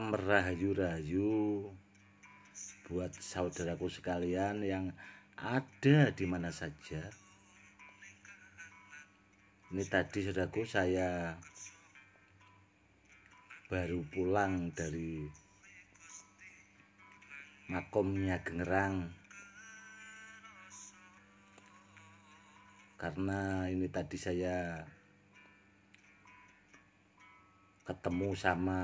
Salam rahayu-rahayu buat saudaraku sekalian yang ada di mana saja. Ini tadi saudaraku saya baru pulang dari makomnya Gengerang, karena ini tadi saya ketemu sama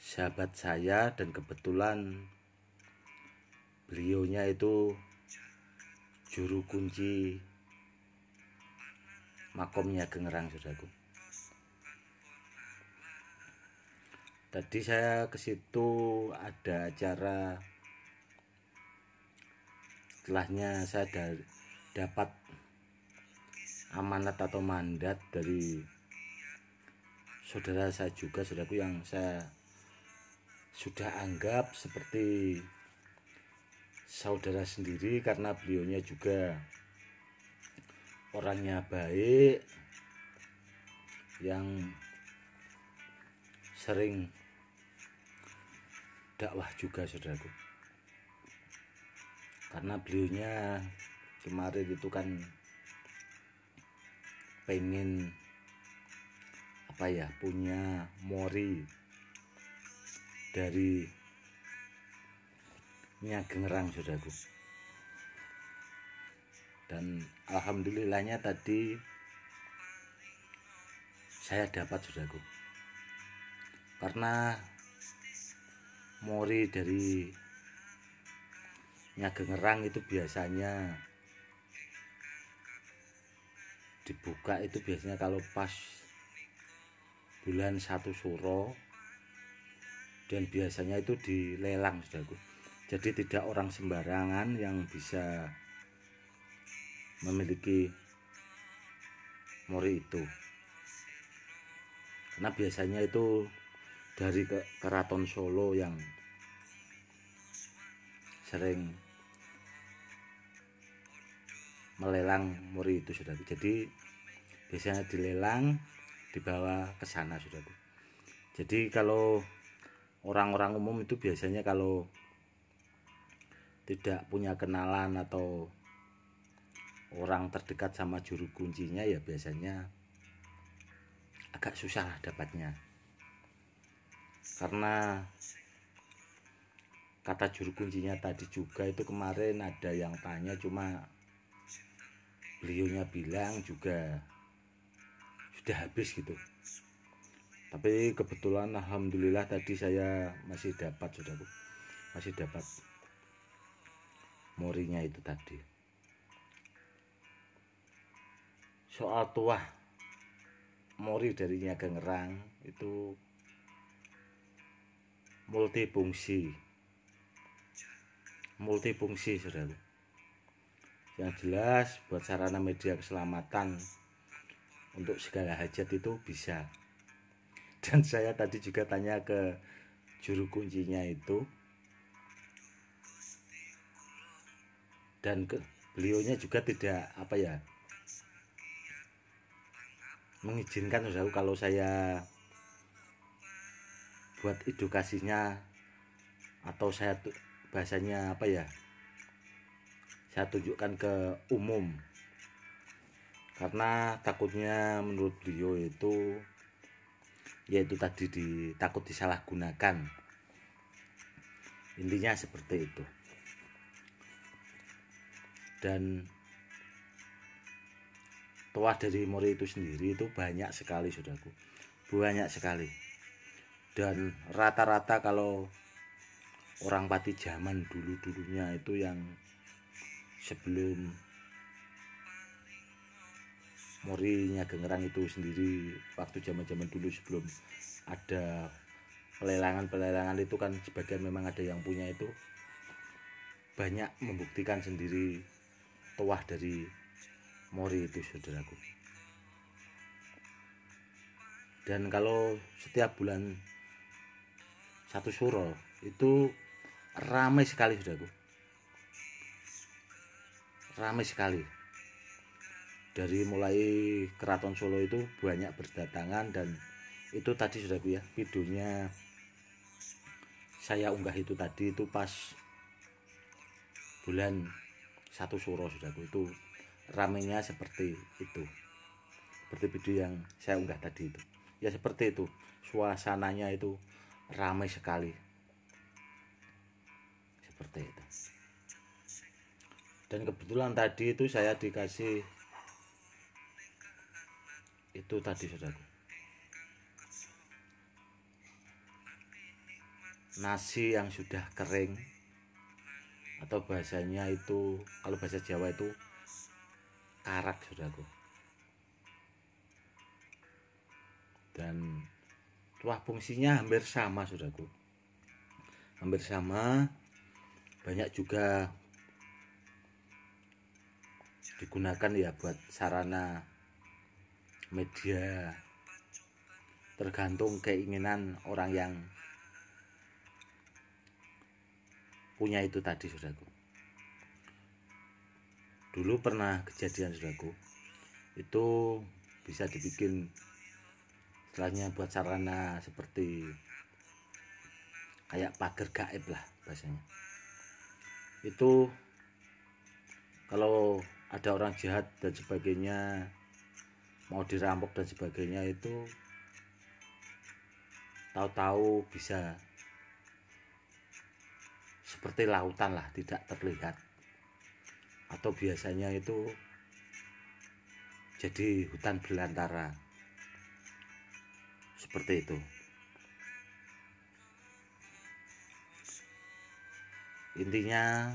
sahabat saya dan kebetulan beliaunya itu juru kunci makomnya Gengerang, saudaraku. Tadi saya ke situ ada acara, setelahnya saya dapat amanat atau mandat dari saudara saya juga, saudaraku, yang saya sudah anggap seperti saudara sendiri karena beliaunya juga orangnya baik, yang sering dakwah juga, saudaraku. Karena beliaunya kemarin itu kan pengen punya mori dari Nya Gengerang, saudaraku. Dan alhamdulillahnya tadi saya dapat, saudaraku. Karena mori dari Nya Gengerang itu biasanya dibuka itu biasanya kalau pas bulan 1 Suro, dan biasanya itu dilelang, saudaraku. Jadi tidak orang sembarangan yang bisa memiliki mori itu, karena biasanya itu dari Keraton Solo yang sering melelang mori itu, saudaraku. Jadi biasanya dilelang, dibawa ke sana, saudaraku. Jadi kalau orang-orang umum itu biasanya kalau tidak punya kenalan atau orang terdekat sama juru kuncinya, ya biasanya agak susah dapatnya. Karena kata juru kuncinya tadi juga itu kemarin ada yang tanya, cuma beliaunya bilang juga sudah habis gitu. Tapi kebetulan alhamdulillah tadi saya masih dapat, saudaraku, masih dapat morinya itu tadi. Soal tuah mori dari Nya Gengerang itu multifungsi, saudaraku. Yang jelas buat sarana media keselamatan untuk segala hajat itu bisa. Dan saya tadi juga tanya ke juru kuncinya itu, dan beliaunya juga tidak mengizinkan, saudaraku, kalau saya buat edukasinya atau saya bahasanya saya tunjukkan ke umum, karena takutnya menurut beliau itu yaitu tadi takut disalahgunakan, intinya seperti itu. Dan tuah dari mori itu sendiri itu banyak sekali, saudaraku, banyak sekali. Dan rata-rata kalau orang Pati zaman dulunya itu yang sebelum mori Nya Gengerang itu sendiri, waktu zaman dulu sebelum ada pelelangan itu kan sebagian memang ada yang punya, itu banyak membuktikan sendiri tuah dari mori itu, saudaraku. Dan kalau setiap bulan 1 Suro itu ramai sekali, saudaraku, ramai sekali. Dari mulai Keraton Solo itu banyak berdatangan, dan itu tadi, saudaraku, ya, videonya saya unggah itu tadi itu pas bulan 1 Suro saudaraku, itu ramenya seperti itu, seperti video yang saya unggah tadi itu ya, seperti itu suasananya, itu ramai sekali seperti itu. Dan kebetulan tadi itu saya dikasih itu tadi saudaraku, nasi yang sudah kering, atau bahasanya itu kalau bahasa Jawa itu karak saudaraku. Dan wah, fungsinya hampir sama saudaraku, hampir sama. Banyak juga digunakan ya buat sarana media, tergantung keinginan orang yang punya itu tadi saudaraku. Dulu pernah kejadian saudaraku, itu bisa dibikin istilahnya buat sarana seperti kayak pagar gaib lah bahasanya. Itu kalau ada orang jahat dan sebagainya, mau dirampok dan sebagainya, itu tahu-tahu bisa seperti lautan lah, tidak terlihat, atau biasanya itu jadi hutan belantara seperti itu. Intinya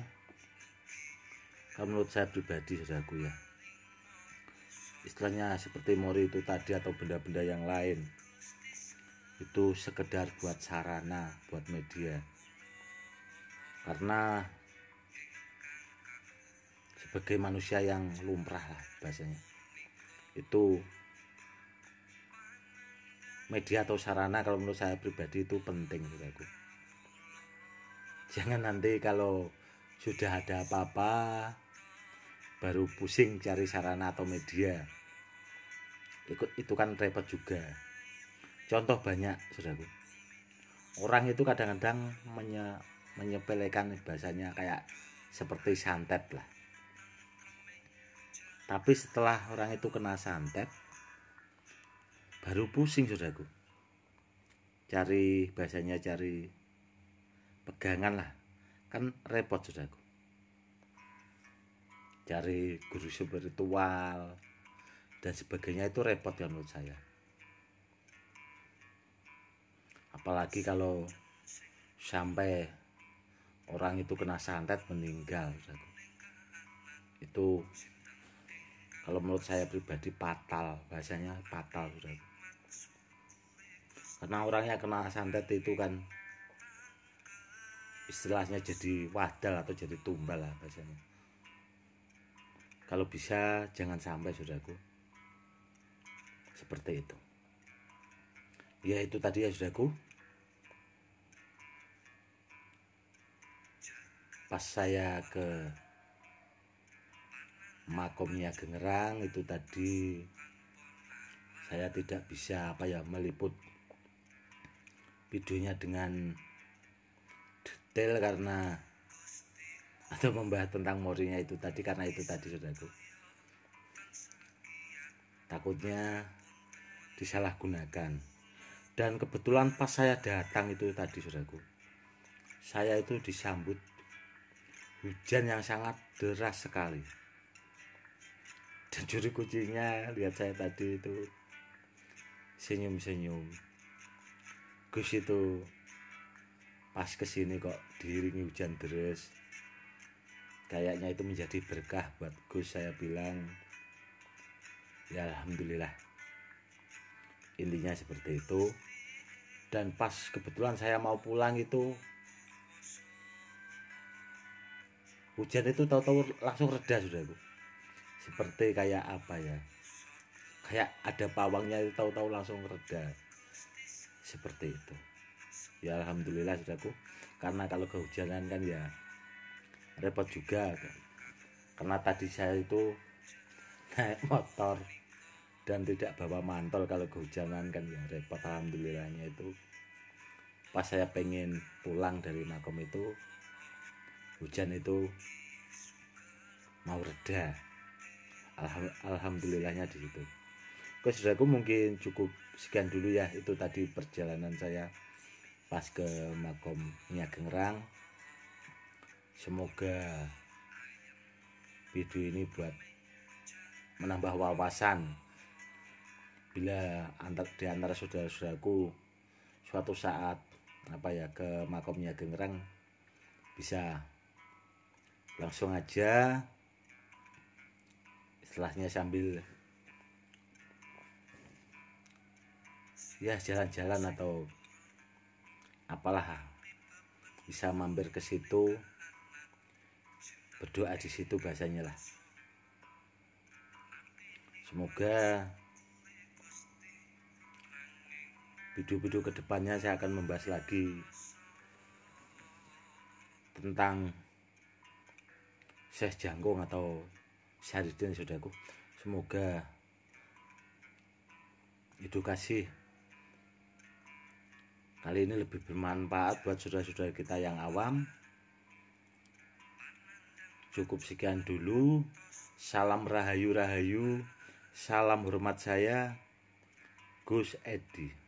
kalau menurut saya pribadi saudaraku ya, istilahnya seperti mori itu tadi atau benda-benda yang lain, itu sekedar buat sarana, buat media. Karena sebagai manusia yang lumrah lah bahasanya, itu media atau sarana kalau menurut saya pribadi itu penting saudaraku. Jangan nanti kalau sudah ada apa-apa baru pusing cari sarana atau media, itu kan repot juga. Contoh banyak saudaraku, orang itu kadang-kadang menyepelekan bahasanya kayak seperti santet lah, tapi setelah orang itu kena santet baru pusing saudaraku, cari bahasanya cari pegangan lah, kan repot saudaraku, cari guru spiritual dan sebagainya, itu repot ya menurut saya. Apalagi kalau sampai orang itu kena santet meninggal saudaraku, itu kalau menurut saya pribadi fatal, bahasanya fatal saudaraku. Karena orangnya kena santet itu kan istilahnya jadi wadal atau jadi tumbal lah bahasanya. Kalau bisa jangan sampai saudaraku seperti itu. Ya itu tadi ya saudaraku, pas saya ke makomnya Gengerang itu tadi, saya tidak bisa meliput videonya dengan detail karena atau membahas tentang morinya itu tadi, karena itu tadi saudaraku, takutnya disalahgunakan. Dan kebetulan pas saya datang itu tadi saudaraku, saya itu disambut hujan yang sangat deras sekali. Dan juri kuncinya lihat saya tadi itu senyum-senyum. Gus itu pas kesini kok diiringi hujan deras, kayaknya itu menjadi berkah buat Gus. Saya bilang ya alhamdulillah, intinya seperti itu. Dan pas kebetulan saya mau pulang itu hujan itu tahu-tahu langsung reda saudaraku, seperti kayak apa ya, kayak ada pawangnya itu tahu-tahu langsung reda seperti itu. Ya alhamdulillah saudaraku, karena kalau kehujanan kan ya repot juga, karena tadi saya itu naik motor dan tidak bawa mantol, kalau kehujanan kan ya repot. Alhamdulillahnya itu pas saya pengen pulang dari makom itu hujan itu mau reda. Alhamdulillahnya di situ. Oke saudaraku, mungkin cukup sekian dulu ya, itu tadi perjalanan saya pas ke makom Nyai Ageng Ngerang. Semoga video ini buat menambah wawasan bila di antara saudara-saudaraku suatu saat ke makom Nyai Ageng Ngerang, bisa langsung aja istilahnya sambil ya jalan-jalan atau apalah, bisa mampir ke situ, berdoa di situ bahasanya lah. Semoga video-video kedepannya saya akan membahas lagi tentang Syekh Jangkung atau Syahridin saudaraku. Semoga edukasi kali ini lebih bermanfaat buat saudara-saudara kita yang awam. Cukup sekian dulu. Salam rahayu-rahayu. Salam hormat saya, Gus Edi.